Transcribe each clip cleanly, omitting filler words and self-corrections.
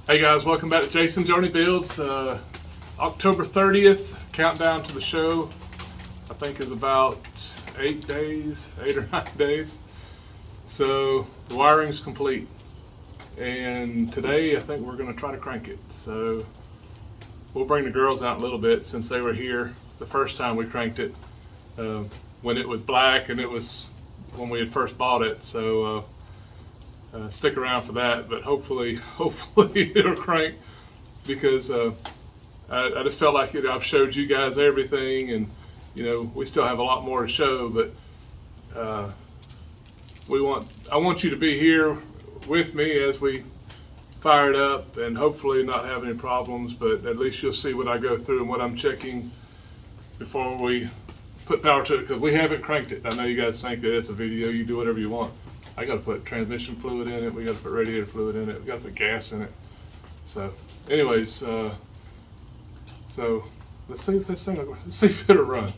Hey guys, welcome back to Jason Journey Builds. October 30th, countdown to the show, I think is about 8 or 9 days. So the wiring's complete. And today I think we're gonna try to crank it. So we'll bring the girls out a little bit since they were here the first time we cranked it, when it was black and it was when we had first bought it. So stick around for that, but hopefully it'll crank, because I just felt like I've showed you guys everything, and we still have a lot more to show, but I want you to be here with me as we fire it up, and hopefully not have any problems, but at least you'll see what I go through and what I'm checking before we put power to it, because we haven't cranked it. I know you guys think that it's a video, you do whatever you want. I got to put transmission fluid in it. We got to put radiator fluid in it. We got to put gas in it. So, anyways, so let's see if this thing. Let's see if it'll run.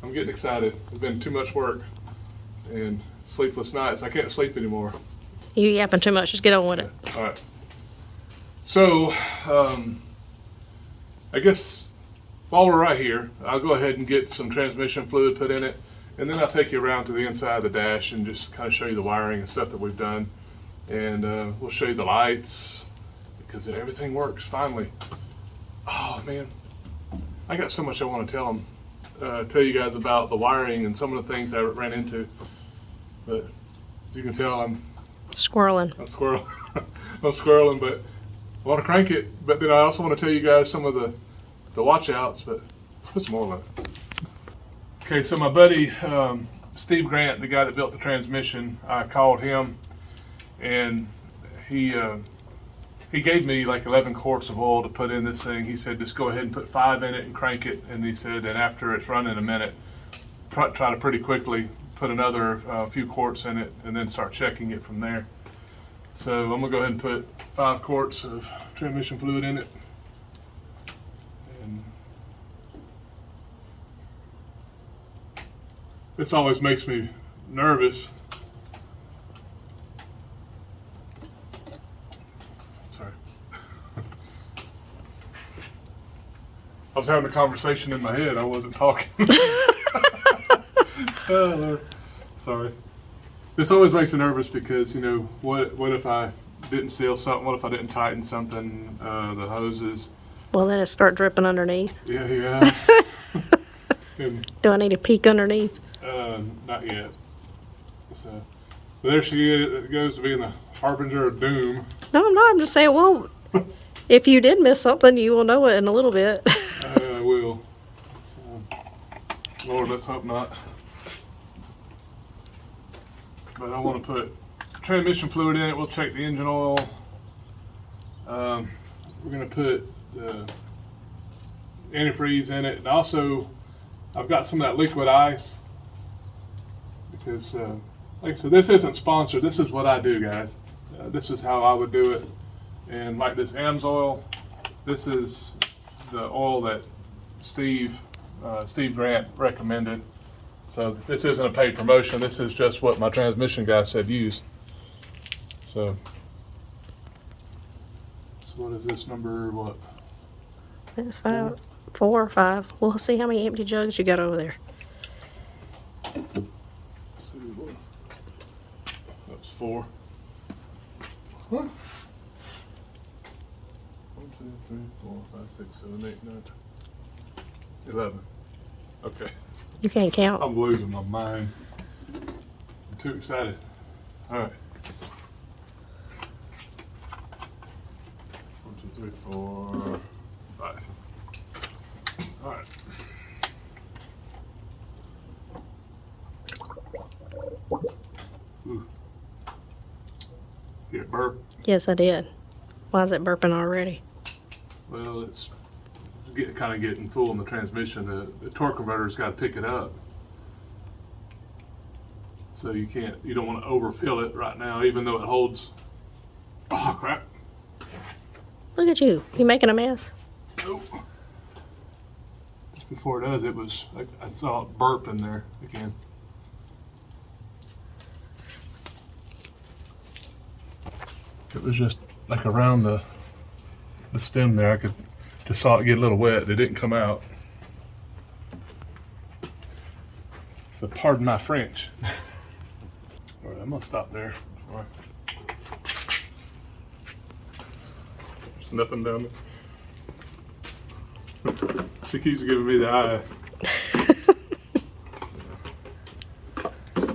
I'm getting excited. It's been too much work and sleepless nights. I can't sleep anymore. You yapping too much. Just get on with it. All right. So, I guess while we're right here, I'll go ahead and get some transmission fluid put in it. And then I'll take you around to the inside of the dash and just kind of show you the wiring and stuff that we've done. And we'll show you the lights, because everything works finally. Oh man, I got so much I want to tell you guys about the wiring and some of the things I ran into. But as you can tell, I'm squirreling. I'm squirreling, but I want to crank it. But then I also want to tell you guys some of the watch outs, but put some more of it. Okay, so my buddy Steve Grant, the guy that built the transmission, I called him, and he gave me like 11 quarts of oil to put in this thing. He said just go ahead and put 5 in it and crank it, and he said, and after it's running a minute, try to pretty quickly put another few quarts in it, and then start checking it from there. So I'm gonna go ahead and put 5 quarts of transmission fluid in it. This always makes me nervous. Sorry. I was having a conversation in my head. I wasn't talking. Oh, Lord. Sorry. This always makes me nervous because, what if I didn't seal something? What if I didn't tighten something, the hoses? Well, let it start dripping underneath. Yeah. Do I need to peek underneath? Not yet. So there she goes to being the harbinger of doom. No, I'm not. I'm just saying, well, if you did miss something, you will know it in a little bit. I will. So, Lord, let's hope not. But I want to put transmission fluid in it. We'll check the engine oil. We're going to put the antifreeze in it. And also, I've got some of that liquid ice. Because, like I said, this isn't sponsored. This is what I do, guys. This is how I would do it. And like this AMS-Oil, this is the oil that Steve Grant recommended. So this isn't a paid promotion. This is just what my transmission guy said use. So what is this number? What? It's 5, 4 or 5. We'll see how many empty jugs you got over there. That's 4. Huh? 1, 2, 3, 4, 5, 6, 7, 8, 9, 11. Okay. You can't count. I'm losing my mind. I'm too excited. All right. 1, 2, 3, 4, 5. All right. Ooh. Get it burp? Yes, I did. Why is it burping already? Well, it's kind of getting full in the transmission. The torque converter's got to pick it up. So you don't want to overfill it right now, even though it holds. Oh, crap. Look at you. You making a mess? Nope. Just before it does, I saw it burp in there again. It was just like around the the stem there. I could just saw it get a little wet. It didn't come out. So pardon my French. All right, I'm gonna stop there. Before There's nothing down there. She keeps giving me the eye.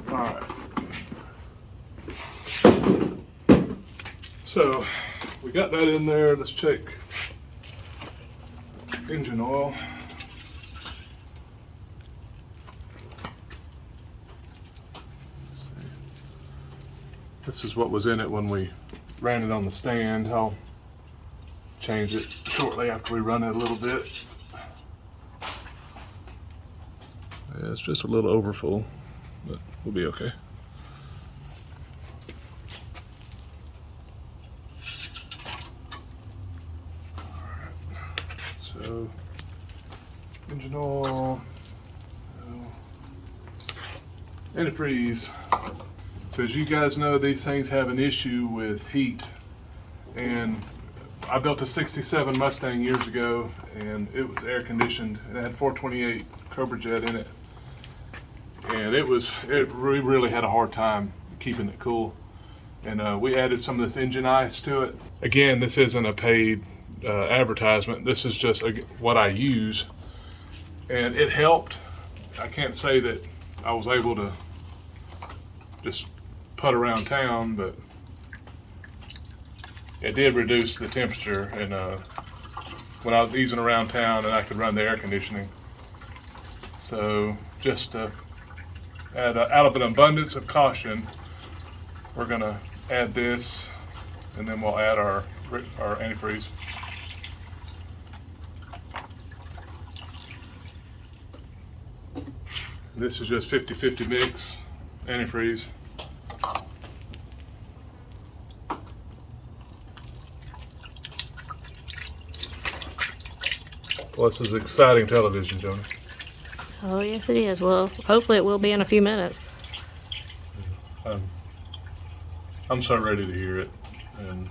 All right. So we got that in there. Let's check engine oil. This is what was in it when we ran it on the stand. I'll change it shortly after we run it a little bit. Yeah, it's just a little overfull, but we'll be okay. So, engine oil, antifreeze. So as you guys know, these things have an issue with heat. And I built a 67 Mustang years ago, and it was air conditioned. It had 428 Cobra Jet in it. And we really had a hard time keeping it cool. And we added some of this engine ice to it. Again, this isn't a paid advertisement. This is just what I use, and it helped. I can't say that I was able to just put around town, but it did reduce the temperature. And when I was easing around town, and I could run the air conditioning. So just out of an abundance of caution, we're gonna add this, and then we'll add our antifreeze. This is just 50-50 mix antifreeze. Well, this is exciting television, Joni. Oh, yes, it is. Well, hopefully it will be in a few minutes. I'm so ready to hear it. And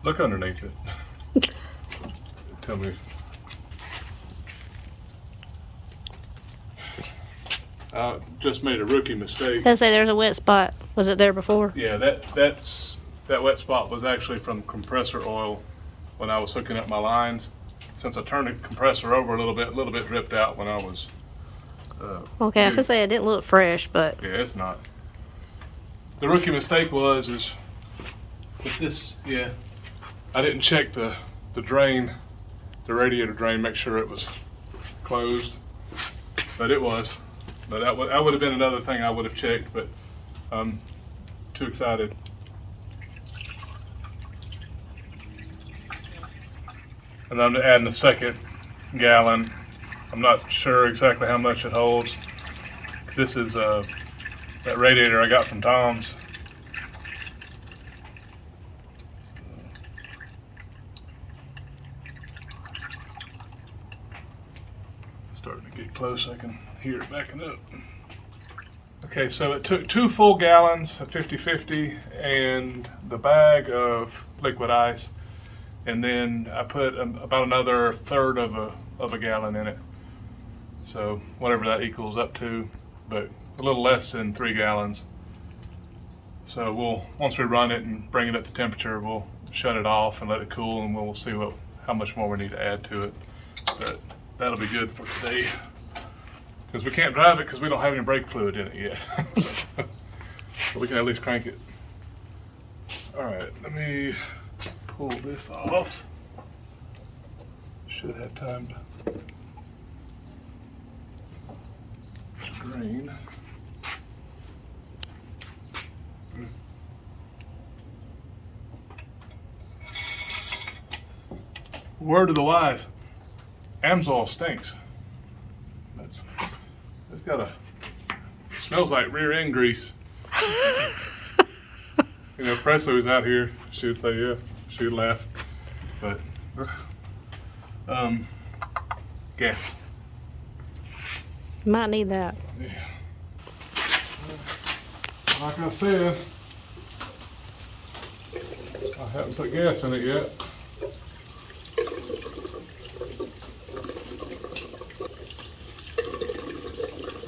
look underneath it. Tell me. I just made a rookie mistake. I say there's a wet spot. Was it there before? Yeah, that wet spot was actually from compressor oil when I was hooking up my lines. Since I turned the compressor over a little bit dripped out when I was. Okay, I could say it didn't look fresh, but yeah, it's not. The rookie mistake was with this. Yeah, I didn't check the drain, the radiator drain, make sure it was closed, but it was. But that would have been another thing I would have checked, but I'm too excited. And I'm adding a second gallon. I'm not sure exactly how much it holds. This is that radiator I got from Tom's. Starting to get close, I can hear it backing up. Okay, so it took 2 full gallons of 50-50 and the bag of liquid ice, and then I put about another third of a gallon in it. So whatever that equals up to, but a little less than 3 gallons. So once we run it and bring it up to temperature, we'll shut it off and let it cool, and we'll see how much more we need to add to it. But that'll be good for today, because we can't drive it because we don't have any brake fluid in it yet. But we can at least crank it. All right, let me pull this off. Should have time to drain. Word of the wise, Amsoil stinks. It's got smells like rear end grease. You know, if Presley was out here, she would say, yeah, she would laugh. But, gas. might need that. Yeah. Like I said, I haven't put gas in it yet.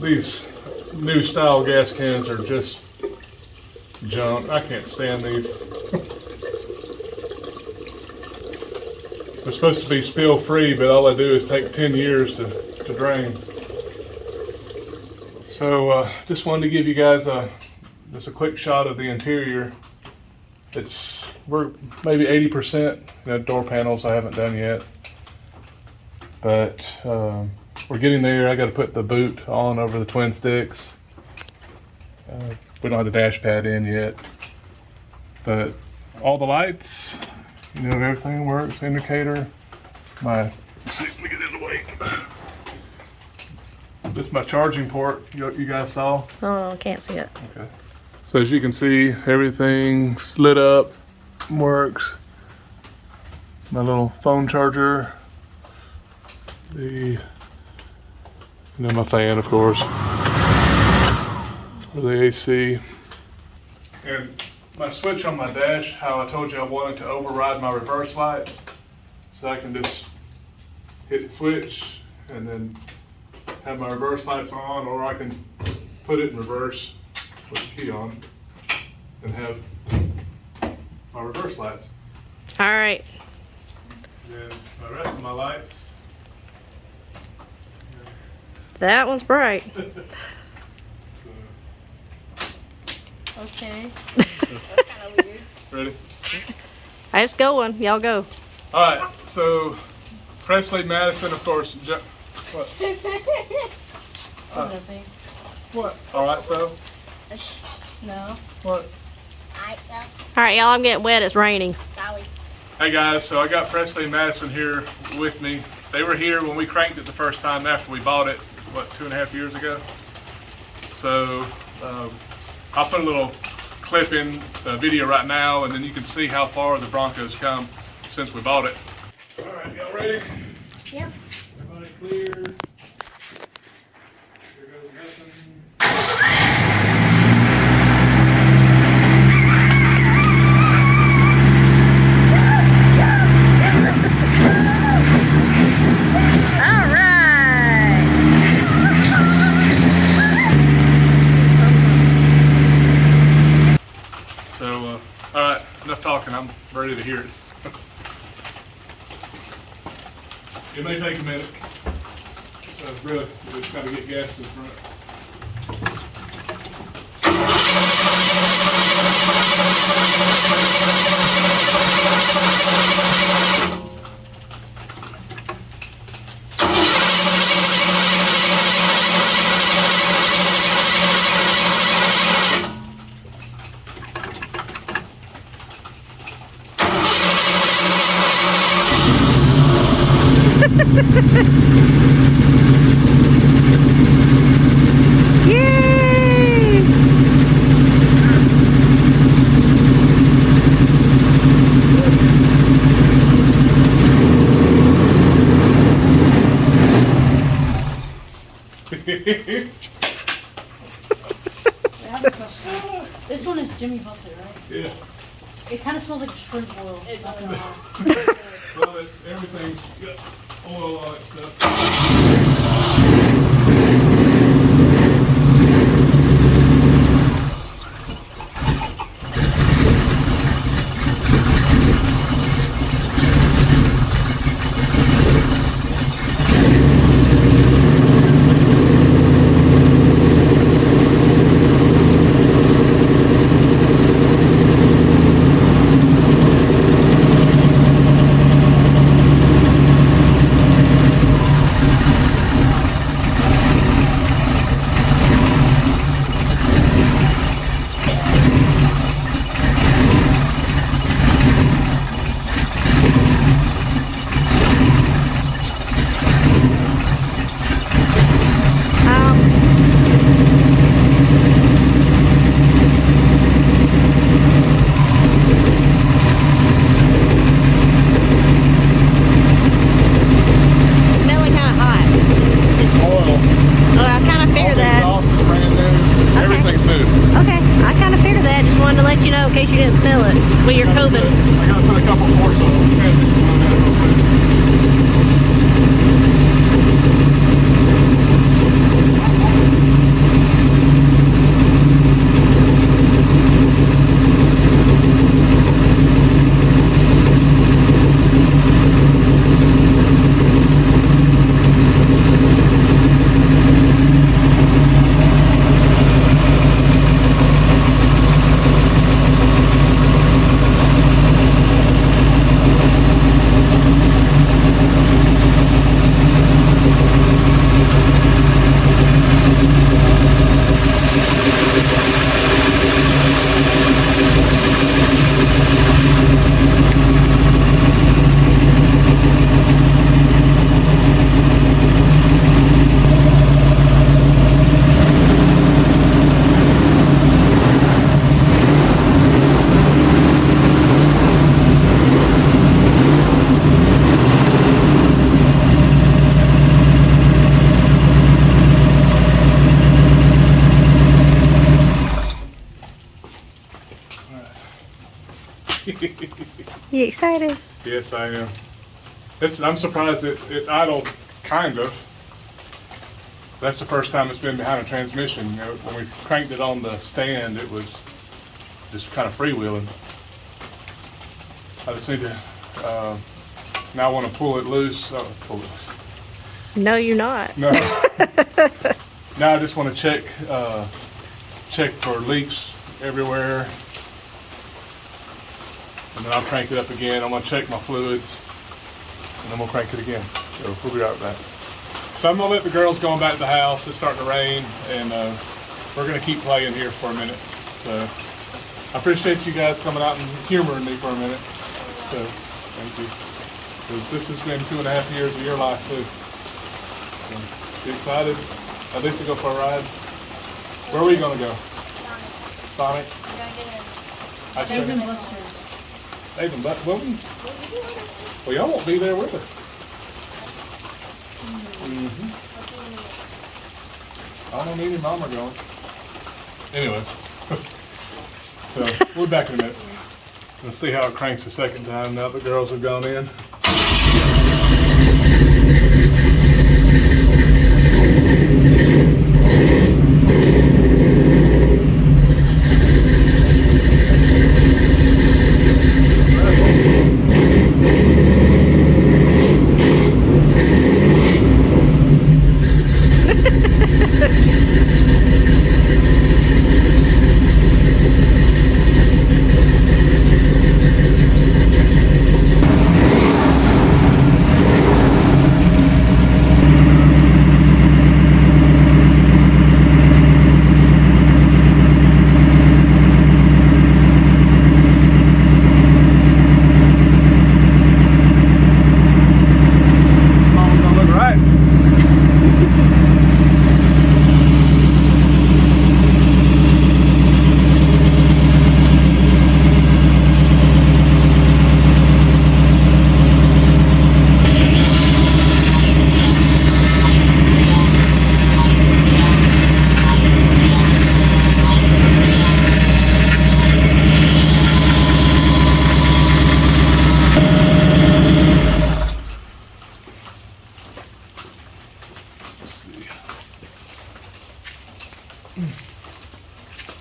These new style gas cans are just junk. I can't stand these. They're supposed to be spill free, but all they do is take 10 years to drain. So just wanted to give you guys just a quick shot of the interior. We're maybe 80%. The door panels I haven't done yet, but we're getting there. I got to put the boot on over the twin sticks. We don't have the dash pad in yet, but all the lights, everything works. Indicator. Let me get in the way. This is my charging port. You guys saw? Oh, I can't see it. Okay. So as you can see, everything's lit up, works. My little phone charger. My fan, of course. For the AC. And my switch on my dash, how I told you I wanted to override my reverse lights. So I can just hit the switch and then have my reverse lights on, or I can put it in reverse with the key on and have my reverse lights. All right. Then the rest of my lights. That one's bright. Okay. That's kind of weird. Ready? It's going. Y'all go. All right. So Presley Madison, of course. What? Nothing. What? All right. So No. what? All right, y'all. I'm getting wet. It's raining. Sorry. Hey guys, so I got Presley and Madison here with me. They were here when we cranked it the first time after we bought it, 2.5 years ago? So I'll put a little clip in the video right now, and then you can see how far the Bronco's come since we bought it. All right, y'all ready? Yep. Everybody clear? Here goes Madison. All right. So, all right, enough talking. I'm ready to hear it. It may take a minute. So, really, we just got to get gas to the front. Yay! I have a question. This one is Jimmy Buffett, right? Yeah. It kind of smells like shrimp oil. Not gonna lie. Well, everything's got oil on it stuff. know in case you didn't smell it with your COVID. I gotta put a couple more so transmission on that real quick. You excited? Yes, I am. I'm surprised it idled, kind of. That's the first time it's been behind a transmission. You know, when we cranked it on the stand, it was just kind of freewheeling. I just need to, now I want to pull it loose. Oh, pull it loose. No, you're not. No. Now I just want to check for leaks everywhere. And then I'll crank it up again. I'm going to check my fluids. And then we'll crank it again. So we'll be right back. So I'm going to let the girls go on back to the house. It's starting to rain. And we're going to keep playing here for a minute. So I appreciate you guys coming out and humoring me for a minute. So thank you. Because this has been 2.5 years of your life too. So, you excited? At least to go for a ride? Where are we going to go? Sonic? Ice Dave cream? and Buster's. Dave and Buster's? Well, y'all won't be there with us. I don't need your mama going. Anyways. So, we'll be back in a minute. We'll see how it cranks the second time now that the girls have gone in.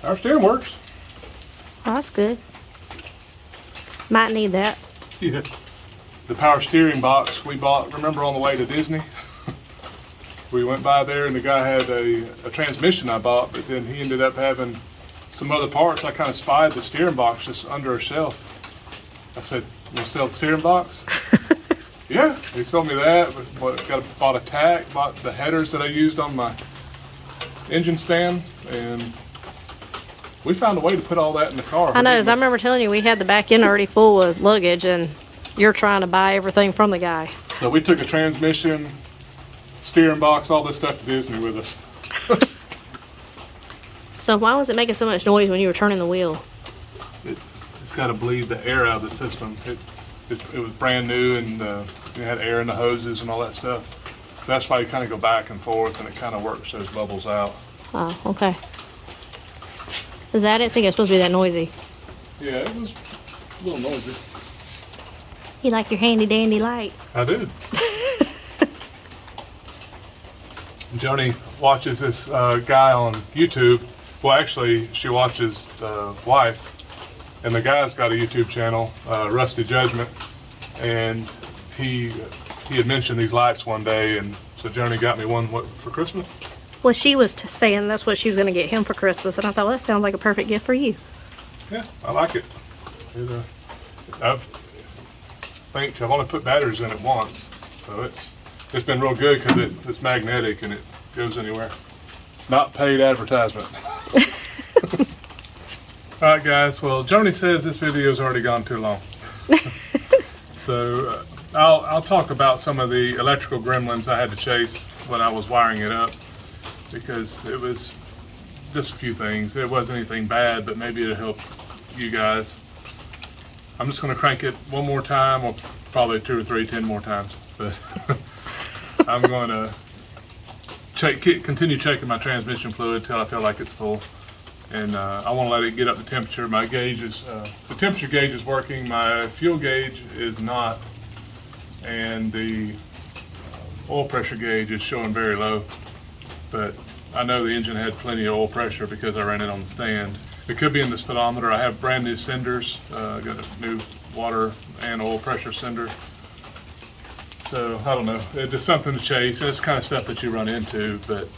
Our steering works. Oh, that's good. Might need that. Yeah. The power steering box we bought, remember on the way to Disney? We went by there and the guy had a transmission I bought, but then he ended up having some other parts. I kind of spied the steering box just under a shelf. I said, "You sell the steering box?" Yeah, he sold me that. Bought a tack, bought the headers that I used on my engine stand, and we found a way to put all that in the car. I know, as I remember telling you, we had the back end already full with luggage, and you're trying to buy everything from the guy. So we took a transmission, steering box, all this stuff to Disney with us. So why was it making so much noise when you were turning the wheel? It's got to bleed the air out of the system. It was brand new, and it had air in the hoses and all that stuff. So that's why you kind of go back and forth, and it kind of works those bubbles out. Oh, okay. Is that it? I think it's supposed to be that noisy. Yeah, it was a little noisy. You like your handy dandy light? I do. Joni watches this guy on YouTube. Well, actually, she watches the wife, and the guy's got a YouTube channel, Rusty Judgment, and he had mentioned these lights one day, and so Joni got me one for Christmas. Well, she was saying that's what she was going to get him for Christmas, and I thought, well, that sounds like a perfect gift for you. Yeah, I like it. I think I've only put batteries in it once, so it's been real good because it's magnetic and it goes anywhere. Not paid advertisement. All right, guys. Well, Joni says this video's already gone too long, so I'll talk about some of the electrical gremlins I had to chase when I was wiring it up, because it was just a few things. It wasn't anything bad, but maybe it'll help you guys. I'm just going to crank it one more time, or probably 2 or 3, 10 more times. But I'm going to continue checking my transmission fluid till I feel like it's full. And I want to let it get up to temperature. My gauge is, the temperature gauge is working, my fuel gauge is not, and the oil pressure gauge is showing very low. But I know the engine had plenty of oil pressure because I ran it on the stand. It could be in the speedometer. I have brand new cinders, got a new water and oil pressure sender. So I don't know, it's just something to chase. It's kind of stuff that you run into, but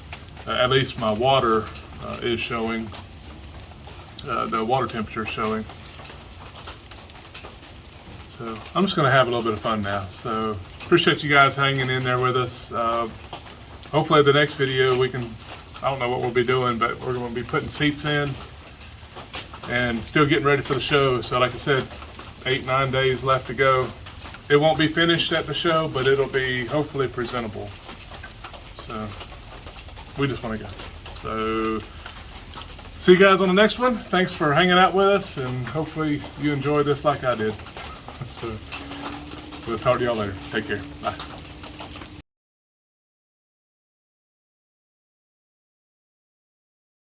at least my water is showing, the water temperature is showing. So I'm just gonna have a little bit of fun now. So appreciate you guys hanging in there with us. Hopefully the next video I don't know what we'll be doing, but we're gonna be putting seats in and still getting ready for the show. So like I said, 8, 9 days left to go. It won't be finished at the show, but it'll be hopefully presentable. So we just want to go. So see you guys on the next one. Thanks for hanging out with us, and hopefully you enjoyed this like I did. So we'll talk to y'all later. Take care. Bye.